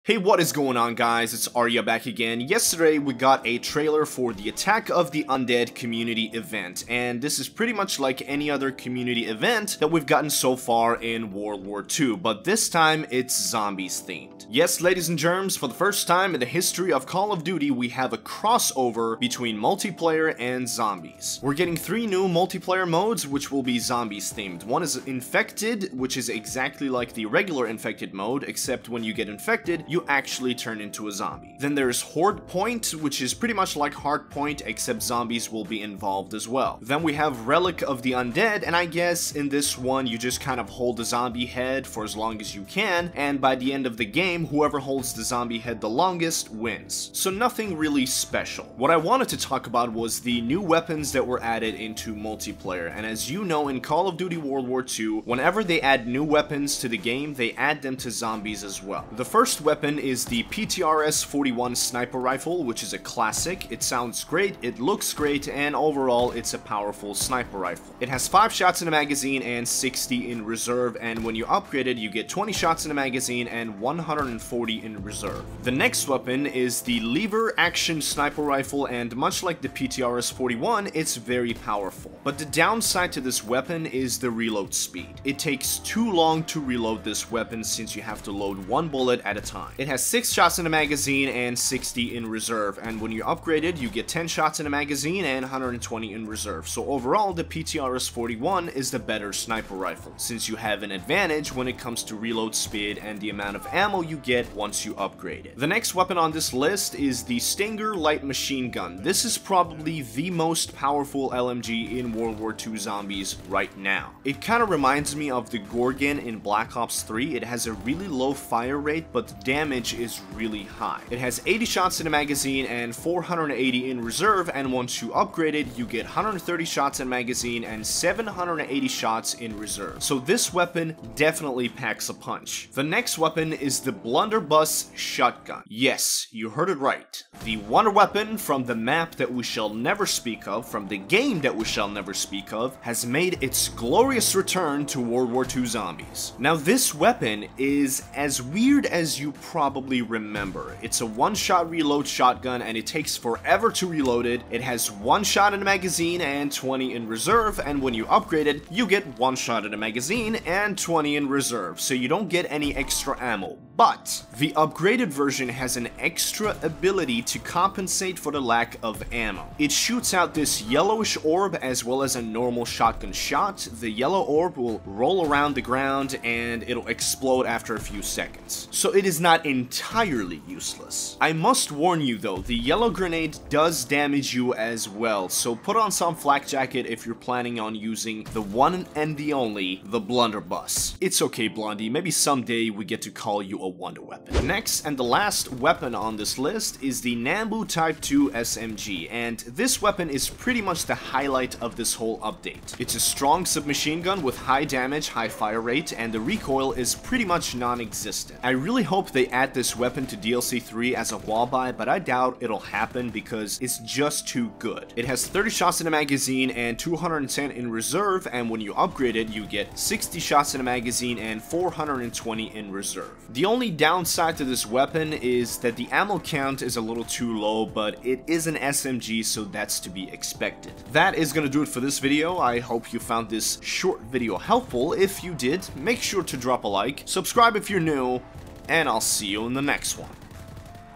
Hey, what is going on, guys? It's Arya back again. Yesterday we got a trailer for the Attack of the Undead community event, and this is pretty much like any other community event that we've gotten so far in World War II, but this time it's zombies themed. Yes, ladies and germs, for the first time in the history of Call of Duty, we have a crossover between multiplayer and zombies. We're getting 3 new multiplayer modes, which will be zombies themed. One is Infected, which is exactly like the regular Infected mode, except when you get infected, you actually turn into a zombie. Then there's Horde Point, which is pretty much like Hardpoint, except zombies will be involved as well. Then we have Relic of the Undead, and I guess in this one you just kind of hold the zombie head for as long as you can, and by the end of the game, whoever holds the zombie head the longest wins. So nothing really special. What I wanted to talk about was the new weapons that were added into multiplayer, and as you know, in Call of Duty World War II, whenever they add new weapons to the game, they add them to zombies as well. The first weapon is the Ptr S41 Sniper Rifle, which is a classic. It sounds great, it looks great, and overall it's a powerful sniper rifle. It has 5 shots in a magazine and 60 in reserve, and when you upgrade it, you get 20 shots in a magazine and 140 in reserve. The next weapon is the Lever Action Sniper Rifle, and much like the Ptr S41, it's very powerful. But the downside to this weapon is the reload speed. It takes too long to reload this weapon since you have to load 1 bullet at a time. It has 6 shots in a magazine and 60 in reserve, and when you upgrade it, you get 10 shots in a magazine and 120 in reserve. So overall, the Ptr S41 is the better sniper rifle, since you have an advantage when it comes to reload speed and the amount of ammo you get once you upgrade it. The next weapon on this list is the Stinger Light Machine Gun. This is probably the most powerful LMG in World War II Zombies right now. It kind of reminds me of the Gorgon in Black Ops 3. It has a really low fire rate, but the damage is really high. It has 80 shots in a magazine and 480 in reserve, and once you upgrade it, you get 130 shots in a magazine and 780 shots in reserve. So this weapon definitely packs a punch. The next weapon is the Blunderbuss Shotgun. Yes, you heard it right. The wonder weapon from the map that we shall never speak of, from the game that we shall never speak of, has made its glorious return to World War II Zombies. Now this weapon is as weird as you probably remember. It's a one-shot reload shotgun, and it takes forever to reload it. It has 1 shot in a magazine and 20 in reserve, and when you upgrade it, you get 1 shot in a magazine and 20 in reserve, so you don't get any extra ammo. But the upgraded version has an extra ability to compensate for the lack of ammo. It shoots out this yellowish orb as well as a normal shotgun shot. The yellow orb will roll around the ground and it'll explode after a few seconds. So it is not entirely useless. I must warn you though, the yellow grenade does damage you as well, so put on some flak jacket if you're planning on using the one and the only, the Blunderbuss. It's okay, Blondie, maybe someday we get to call you a wonder weapon. Next and the last weapon on this list is the Nambu Type 2 SMG, and this weapon is pretty much the highlight of this whole update. It's a strong submachine gun with high damage, high fire rate, and the recoil is pretty much non-existent. I really hope they add this weapon to DLC 3 as a wall buy, but I doubt it'll happen because it's just too good. It has 30 shots in a magazine and 210 in reserve, and when you upgrade it, you get 60 shots in a magazine and 420 in reserve. The only downside to this weapon is that the ammo count is a little too low, but it is an SMG, so that's to be expected. That is gonna do it for this video. I hope you found this short video helpful. If you did, make sure to drop a like, subscribe if you're new, and I'll see you in the next one.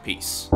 Peace.